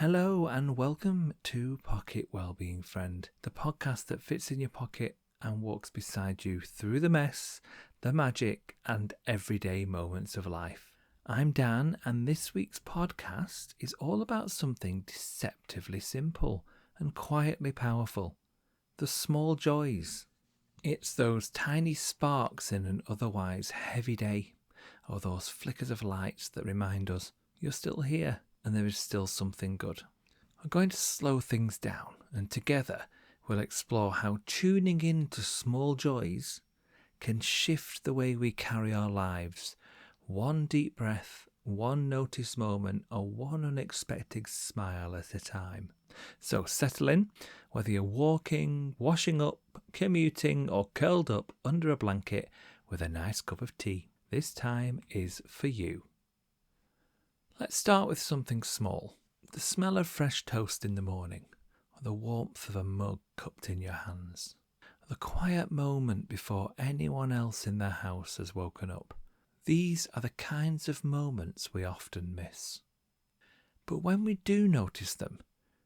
Hello and welcome to Pocket Wellbeing Friend, the podcast that fits in your pocket and walks beside you through the mess, the magic and everyday moments of life. I'm Dan, and this week's podcast is all about something deceptively simple and quietly powerful: the small joys. It's those tiny sparks in an otherwise heavy day, or those flickers of light that remind us you're still here and there is still something good. I'm going to slow things down, and together we'll explore how tuning in to small joys can shift the way we carry our lives, one deep breath, one noticed moment, or one unexpected smile at a time. So settle in, whether you're walking, washing up, commuting, or curled up under a blanket with a nice cup of tea. This time is for you. Let's start with something small: the smell of fresh toast in the morning, or the warmth of a mug cupped in your hands, or the quiet moment before anyone else in their house has woken up. These are the kinds of moments we often miss. But when we do notice them,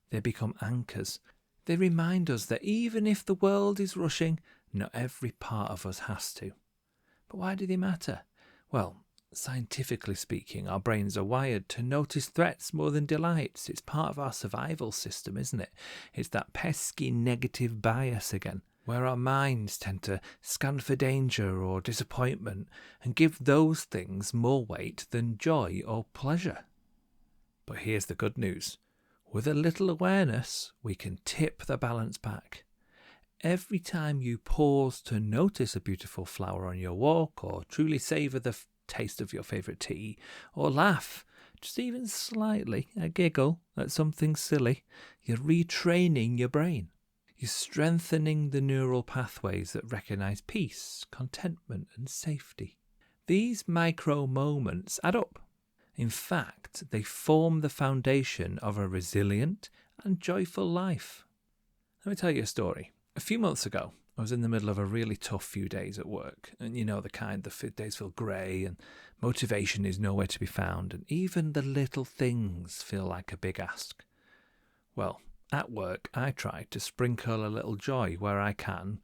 they become anchors. They remind us that even if the world is rushing, not every part of us has to. But why do they matter? Well, scientifically speaking, our brains are wired to notice threats more than delights. It's part of our survival system, isn't it? It's that pesky negative bias again, where our minds tend to scan for danger or disappointment and give those things more weight than joy or pleasure. But here's the good news. With a little awareness, we can tip the balance back. Every time you pause to notice a beautiful flower on your walk, or truly savour the taste of your favourite tea, or laugh, just even slightly, a giggle at something silly, you're retraining your brain. You're strengthening the neural pathways that recognise peace, contentment and safety. These micro moments add up. In fact, they form the foundation of a resilient and joyful life. Let me tell you a story. A few months ago, I was in the middle of a really tough few days at work, and you know the kind, the days feel grey and motivation is nowhere to be found, and even the little things feel like a big ask. Well, at work I try to sprinkle a little joy where I can,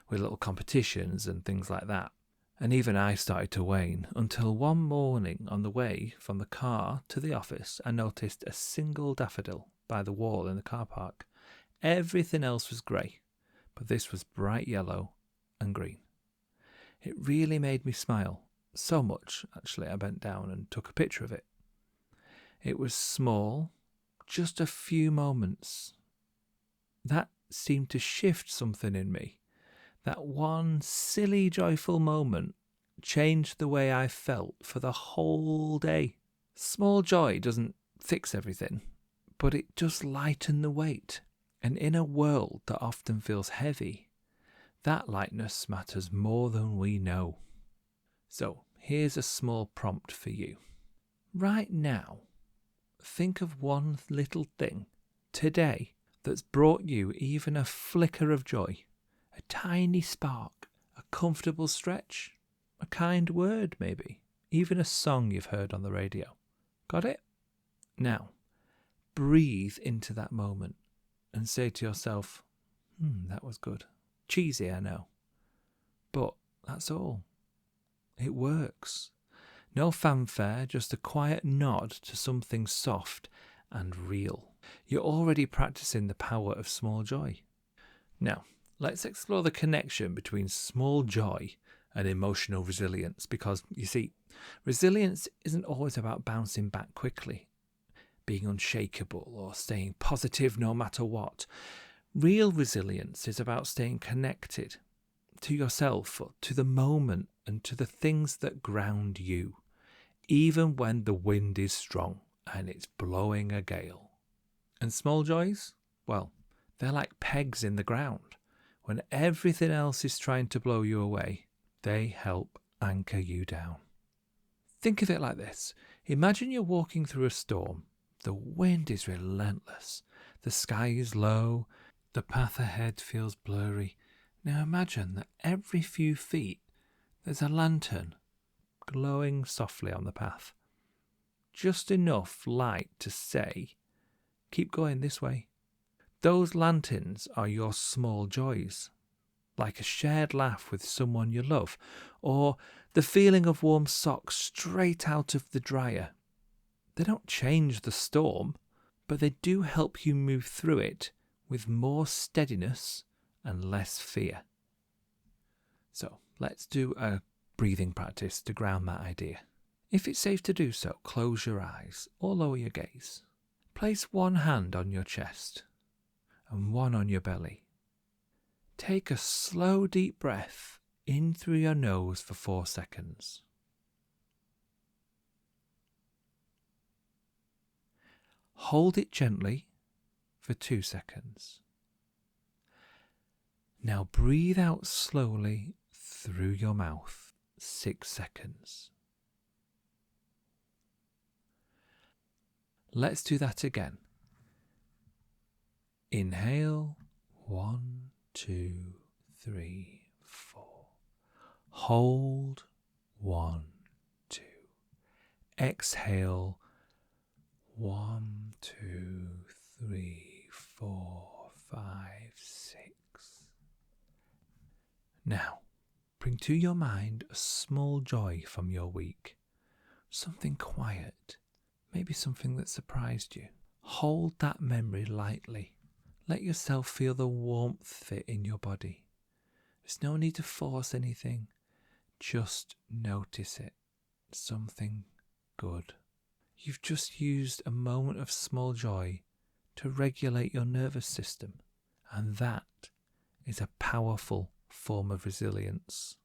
with little competitions and things like that. And even I started to wane, until one morning on the way from the car to the office, I noticed a single daffodil by the wall in the car park. Everything else was grey, but this was bright yellow and green. It really made me smile, so much actually I bent down and took a picture of it. It was small, just a few moments. That seemed to shift something in me. That one silly, joyful moment changed the way I felt for the whole day. Small joy doesn't fix everything, but it does lighten the weight. And in a world that often feels heavy, that lightness matters more than we know. So here's a small prompt for you. Right now, think of one little thing today that's brought you even a flicker of joy. A tiny spark, a comfortable stretch, a kind word maybe, even a song you've heard on the radio. Got it? Now, breathe into that moment and say to yourself, that was good. Cheesy, I know. But that's all. It works. No fanfare, just a quiet nod to something soft and real. You're already practicing the power of small joy. Now, let's explore the connection between small joy and emotional resilience, because, you see, resilience isn't always about bouncing back quickly, being unshakable or staying positive no matter what. Real resilience is about staying connected to yourself, or to the moment, and to the things that ground you, even when the wind is strong and it's blowing a gale. And small joys? Well, they're like pegs in the ground. When everything else is trying to blow you away, they help anchor you down. Think of it like this. Imagine you're walking through a storm. The wind is relentless. The sky is low. The path ahead feels blurry. Now imagine that every few feet there's a lantern glowing softly on the path. Just enough light to say, Keep going this way. Those lanterns are your small joys, like a shared laugh with someone you love, or the feeling of warm socks straight out of the dryer. They don't change the storm, but they do help you move through it with more steadiness and less fear. So let's do a breathing practice to ground that idea. If it's safe to do so, close your eyes or lower your gaze. Place one hand on your chest and one on your belly. Take a slow, deep breath in through your nose for 4 seconds. Hold it gently for 2 seconds. Now breathe out slowly through your mouth, 6 seconds. Let's do that again. Inhale, 1, 2, 3, 4. Hold, 1, 2. Exhale, 1, 2, 3, 4, 5, 6. Now, bring to your mind a small joy from your week. Something quiet, maybe something that surprised you. Hold that memory lightly. Let yourself feel the warmth of it in your body. There's no need to force anything. Just notice it. Something good. You've just used a moment of small joy to regulate your nervous system, and that is a powerful form of resilience.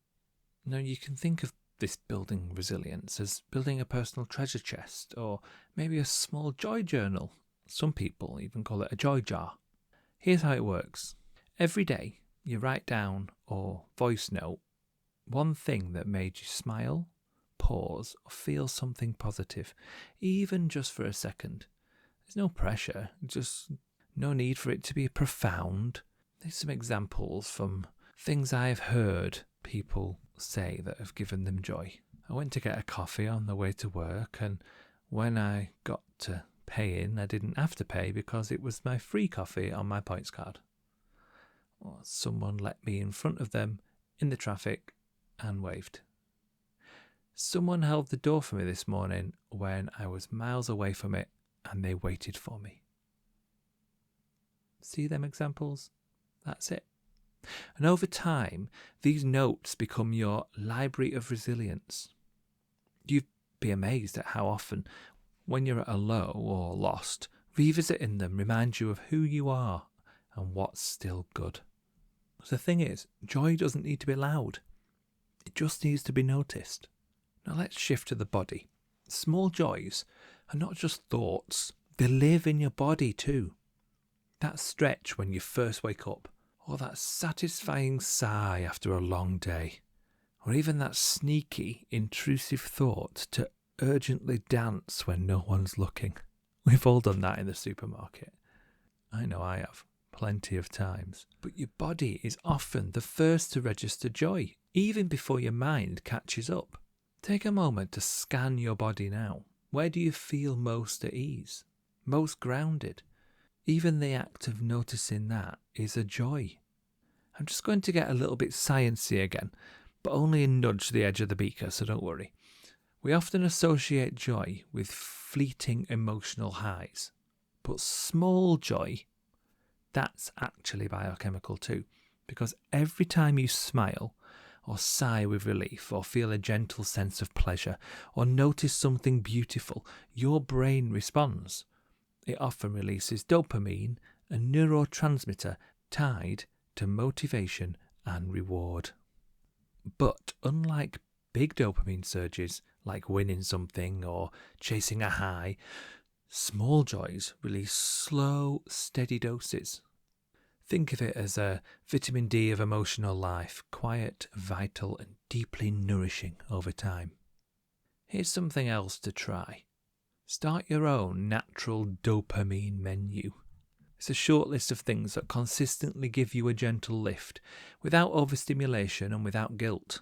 Now, you can think of this building resilience as building a personal treasure chest, or maybe a small joy journal. Some people even call it a joy jar. Here's how it works. Every day you write down or voice note one thing that made you smile, pause, or feel something positive, even just for a second. There's no pressure, just no need for it to be profound. There's some examples from things I've heard people say that have given them joy. I went to get a coffee on the way to work, and when I got to pay in, I didn't have to pay because it was my free coffee on my points card. Or someone let me in front of them in the traffic and waved. Someone held the door for me this morning when I was miles away from it, and they waited for me. See them examples? That's it. And over time, these notes become your library of resilience. You'd be amazed at how often, when you're at a low or lost, revisiting them reminds you of who you are and what's still good. The thing is, joy doesn't need to be loud. It just needs to be noticed. Now let's shift to the body. Small joys are not just thoughts, they live in your body too. That stretch when you first wake up, or that satisfying sigh after a long day, or even that sneaky, intrusive thought to urgently dance when no one's looking. We've all done that in the supermarket. I know I have, plenty of times. But your body is often the first to register joy, even before your mind catches up. Take a moment to scan your body now. Where do you feel most at ease, most grounded? Even the act of noticing that is a joy. I'm just going to get a little bit sciencey again, but only nudge the edge of the beaker, so don't worry. We often associate joy with fleeting emotional highs, but small joy, that's actually biochemical too, because every time you smile, or sigh with relief, or feel a gentle sense of pleasure, or notice something beautiful, your brain responds. It often releases dopamine, a neurotransmitter tied to motivation and reward. But unlike big dopamine surges, like winning something or chasing a high, small joys release slow, steady doses. Think of it as a vitamin D of emotional life, quiet, vital, and deeply nourishing over time. Here's something else to try. Start your own natural dopamine menu. It's a short list of things that consistently give you a gentle lift, without overstimulation and without guilt.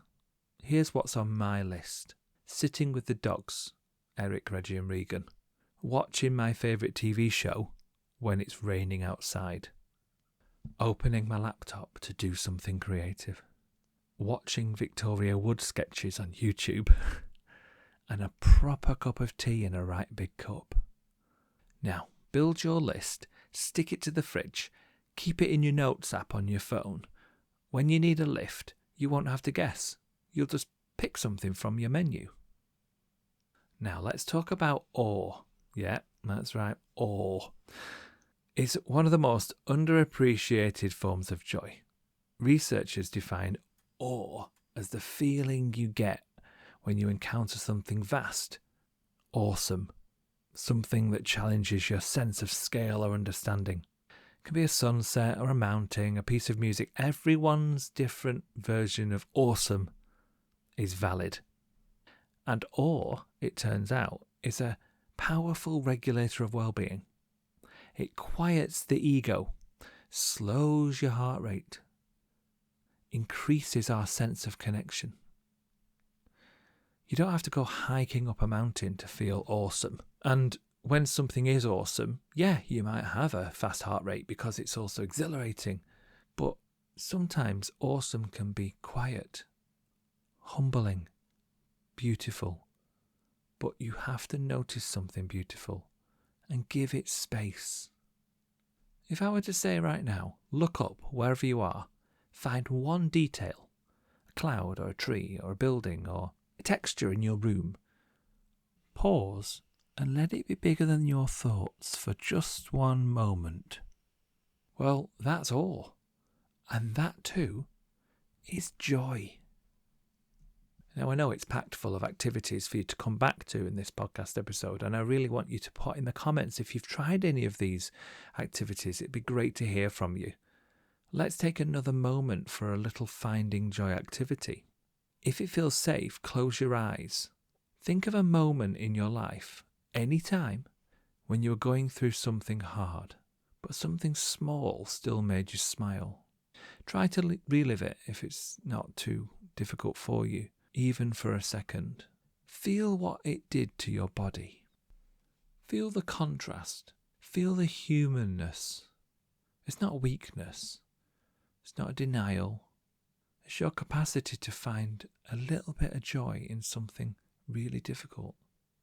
Here's what's on my list. Sitting with the dogs, Eric, Reggie and Regan. Watching my favourite TV show, when it's raining outside. Opening my laptop to do something creative. Watching Victoria Wood sketches on YouTube. And a proper cup of tea in a right big cup. Now, build your list, stick it to the fridge, keep it in your notes app on your phone. When you need a lift, you won't have to guess. You'll just pick something from your menu. Now, let's talk about awe. Yeah, that's right, awe. It's one of the most underappreciated forms of joy. Researchers define awe as the feeling you get when you encounter something vast, awesome, something that challenges your sense of scale or understanding. It can be a sunset or a mountain, a piece of music. Everyone's different version of awesome is valid. And awe, it turns out, is a powerful regulator of well-being. It quiets the ego, slows your heart rate, increases our sense of connection. You don't have to go hiking up a mountain to feel awesome. And when something is awesome, yeah, you might have a fast heart rate because it's also exhilarating. But sometimes awesome can be quiet, humbling, beautiful. But you have to notice something beautiful and give it space. If I were to say right now, look up wherever you are, find one detail, a cloud or a tree or a building or a texture in your room. Pause and let it be bigger than your thoughts for just one moment. Well, that's awe. And that too is joy. Now, I know it's packed full of activities for you to come back to in this podcast episode, and I really want you to put in the comments if you've tried any of these activities. It'd be great to hear from you. Let's take another moment for a little finding joy activity. If it feels safe, close your eyes. Think of a moment in your life, any time, when you were going through something hard, but something small still made you smile. Try to relive it if it's not too difficult for you, even for a second. Feel what it did to your body. Feel the contrast. Feel the humanness. It's not weakness. It's not a denial. It's your capacity to find a little bit of joy in something really difficult.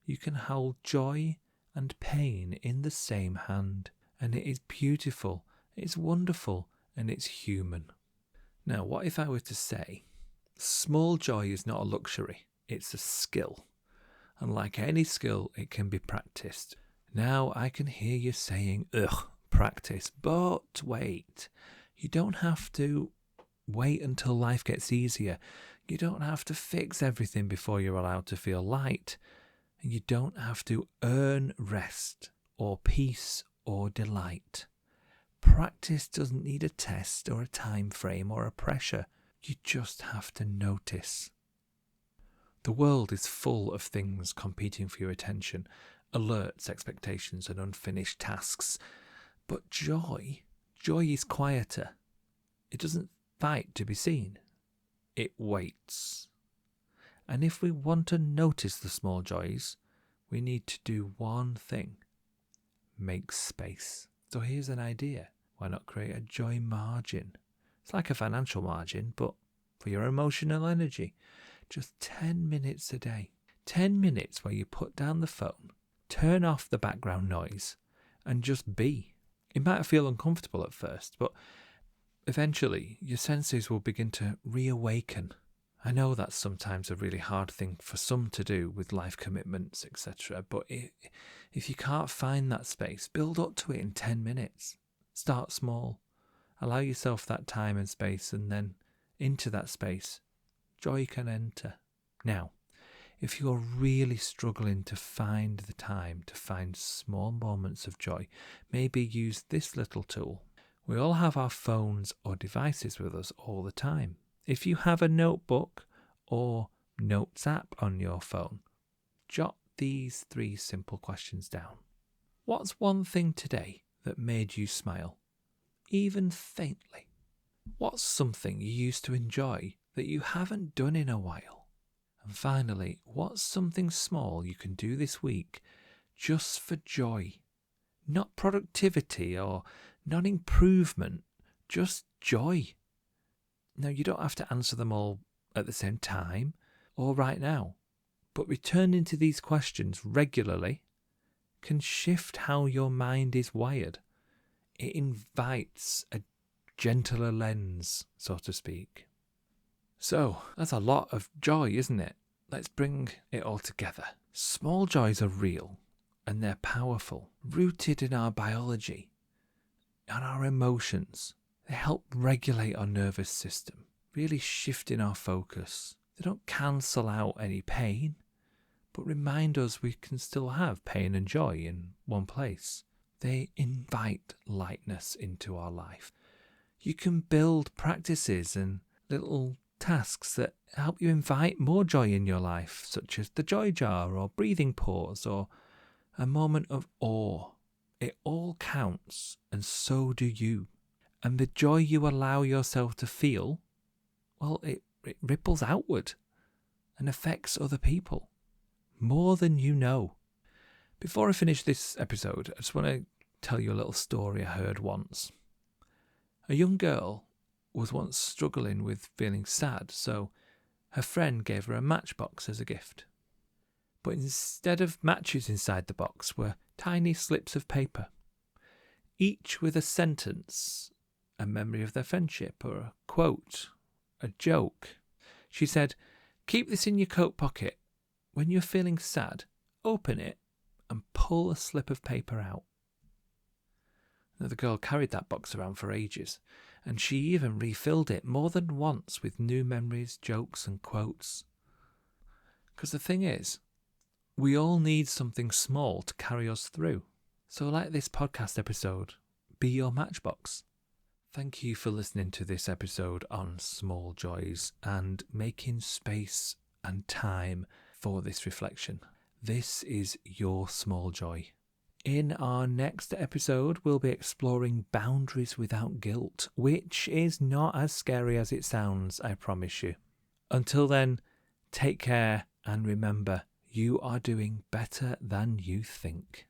You can hold joy and pain in the same hand, and it is beautiful, it's wonderful, and it's human. Now, what if I were to say, small joy is not a luxury, it's a skill. And like any skill, it can be practiced. Now, I can hear you saying, practice, but wait, you don't have to wait until life gets easier. You don't have to fix everything before you're allowed to feel light. And you don't have to earn rest or peace or delight. Practice doesn't need a test or a time frame or a pressure. You just have to notice. The world is full of things competing for your attention, alerts, expectations, and unfinished tasks. But joy is quieter. It doesn't fight to be seen. It waits. And if we want to notice the small joys, we need to do one thing. Make space. So here's an idea. Why not create a joy margin? It's like a financial margin, but for your emotional energy. Just 10 minutes a day. 10 minutes where you put down the phone, turn off the background noise, and just be. It might feel uncomfortable at first, but eventually your senses will begin to reawaken. I know that's sometimes a really hard thing for some to do with life commitments, etc. But if you can't find that space, build up to it in 10 minutes. Start small. Allow yourself that time and space, and then into that space, joy can enter. Now, if you're really struggling to find the time to find small moments of joy, maybe use this little tool. We all have our phones or devices with us all the time. If you have a notebook or notes app on your phone, jot these 3 simple questions down. What's one thing today that made you smile, even faintly? What's something you used to enjoy that you haven't done in a while? And finally, what's something small you can do this week just for joy? Not productivity or not improvement, just joy. Now, you don't have to answer them all at the same time or right now, but returning to these questions regularly can shift how your mind is wired. It invites a gentler lens, so to speak. So, that's a lot of joy, isn't it? Let's bring it all together. Small joys are real and they're powerful, rooted in our biology and our emotions. They help regulate our nervous system, really shifting our focus. They don't cancel out any pain, but remind us we can still have pain and joy in one place. They invite lightness into our life. You can build practices and little tasks that help you invite more joy in your life, such as the joy jar or breathing pause or a moment of awe. It all counts, and so do you. And the joy you allow yourself to feel, well, it ripples outward and affects other people more than you know. Before I finish this episode, I just want to tell you a little story I heard once. A young girl was once struggling with feeling sad, so her friend gave her a matchbox as a gift. But instead of matches inside the box were tiny slips of paper, each with a sentence, a memory of their friendship, or a quote, a joke. She said, "Keep this in your coat pocket. When you're feeling sad, open it and pull a slip of paper out." Now, the girl carried that box around for ages, and she even refilled it more than once with new memories, jokes and quotes. Because the thing is, we all need something small to carry us through. So like this podcast episode, be your matchbox. Thank you for listening to this episode on small joys and making space and time for this reflection. This is your small joy. In our next episode, we'll be exploring boundaries without guilt, which is not as scary as it sounds, I promise you. Until then, take care and remember, you are doing better than you think.